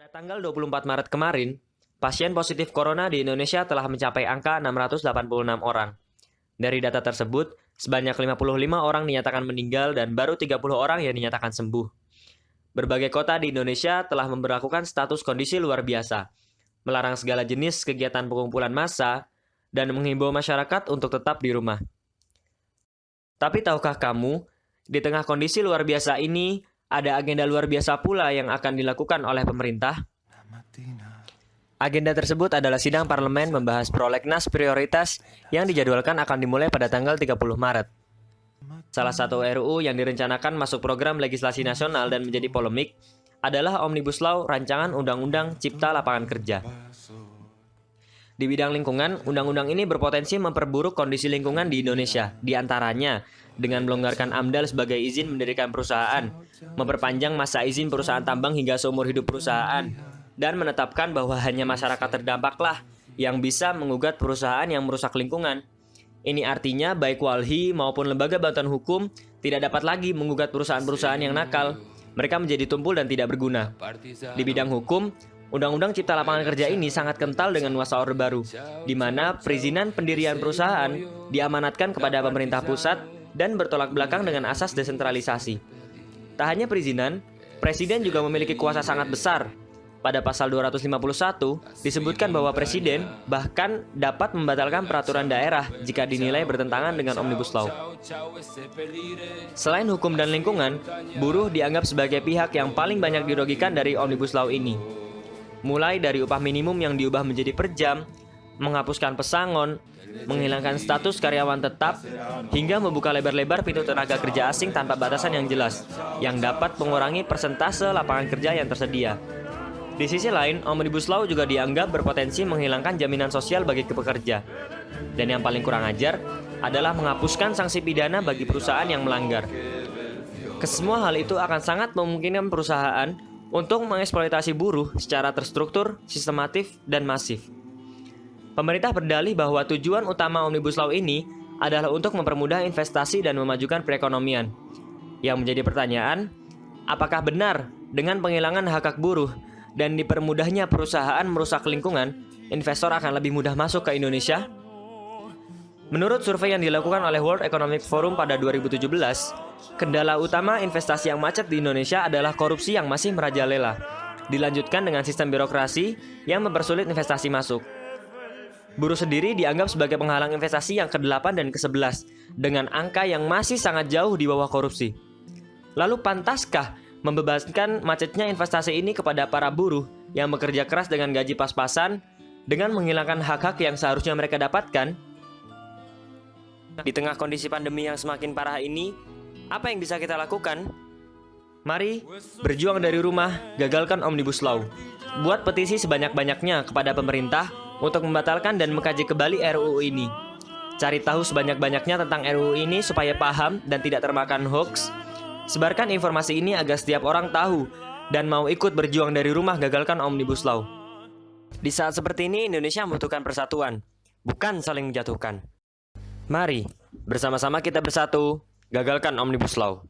Pada tanggal 24 Maret kemarin, pasien positif corona di Indonesia telah mencapai angka 686 orang. Dari data tersebut, sebanyak 55 orang dinyatakan meninggal dan baru 30 orang yang dinyatakan sembuh. Berbagai kota di Indonesia telah memberlakukan status kondisi luar biasa, melarang segala jenis kegiatan pengumpulan massa, dan menghimbau masyarakat untuk tetap di rumah. Tapi tahukah kamu, di tengah kondisi luar biasa ini, ada agenda luar biasa pula yang akan dilakukan oleh pemerintah? Agenda tersebut adalah sidang parlemen membahas prolegnas prioritas yang dijadwalkan akan dimulai pada tanggal 30 Maret. Salah satu RUU yang direncanakan masuk program legislasi nasional dan menjadi polemik adalah Omnibus Law Rancangan Undang-Undang Cipta Lapangan Kerja. Di bidang lingkungan, undang-undang ini berpotensi memperburuk kondisi lingkungan di Indonesia, di antaranya dengan melonggarkan AMDAL sebagai izin mendirikan perusahaan, memperpanjang masa izin perusahaan tambang hingga seumur hidup perusahaan, dan menetapkan bahwa hanya masyarakat terdampaklah yang bisa menggugat perusahaan yang merusak lingkungan. Ini artinya baik walhi maupun lembaga bantuan hukum tidak dapat lagi menggugat perusahaan-perusahaan yang nakal. Mereka menjadi tumpul dan tidak berguna. Di bidang hukum, Undang-Undang Cipta Lapangan Kerja ini sangat kental dengan nuansa Orde Baru, di mana perizinan pendirian perusahaan diamanatkan kepada pemerintah pusat dan bertolak belakang dengan asas desentralisasi. Tak hanya perizinan, Presiden juga memiliki kuasa sangat besar. Pada pasal 251 disebutkan bahwa Presiden bahkan dapat membatalkan peraturan daerah jika dinilai bertentangan dengan Omnibus Law. Selain hukum dan lingkungan, buruh dianggap sebagai pihak yang paling banyak dirugikan dari Omnibus Law ini. Mulai dari upah minimum yang diubah menjadi per jam, menghapuskan pesangon, menghilangkan status karyawan tetap, hingga membuka lebar-lebar pintu tenaga kerja asing tanpa batasan yang jelas, yang dapat mengurangi persentase lapangan kerja yang tersedia. Di sisi lain, Omnibus Law juga dianggap berpotensi menghilangkan jaminan sosial bagi pekerja. Dan yang paling kurang ajar adalah menghapuskan sanksi pidana bagi perusahaan yang melanggar. Kesemua hal itu akan sangat memungkinkan perusahaan untuk mengeksploitasi buruh secara terstruktur, sistematif, dan masif. Pemerintah berdalih bahwa tujuan utama Omnibus Law ini adalah untuk mempermudah investasi dan memajukan perekonomian. Yang menjadi pertanyaan, apakah benar dengan penghilangan hak-hak buruh dan dipermudahnya perusahaan merusak lingkungan, investor akan lebih mudah masuk ke Indonesia? Menurut survei yang dilakukan oleh World Economic Forum pada 2017, kendala utama investasi yang macet di Indonesia adalah korupsi yang masih merajalela, dilanjutkan dengan sistem birokrasi yang mempersulit investasi masuk. Buruh sendiri dianggap sebagai penghalang investasi yang ke-8 dan ke-11, dengan angka yang masih sangat jauh di bawah korupsi. Lalu pantaskah membebaskan macetnya investasi ini kepada para buruh yang bekerja keras dengan gaji pas-pasan dengan menghilangkan hak-hak yang seharusnya mereka dapatkan? Di tengah kondisi pandemi yang semakin parah ini, apa yang bisa kita lakukan? Mari berjuang dari rumah, gagalkan Omnibus Law. Buat petisi sebanyak-banyaknya kepada pemerintah untuk membatalkan dan mengkaji kembali RUU ini. Cari tahu sebanyak-banyaknya tentang RUU ini supaya paham dan tidak termakan hoax. Sebarkan informasi ini agar setiap orang tahu dan mau ikut berjuang dari rumah gagalkan Omnibus Law. Di saat seperti ini, Indonesia membutuhkan persatuan, bukan saling menjatuhkan. Mari, bersama-sama kita bersatu, gagalkan Omnibus Law.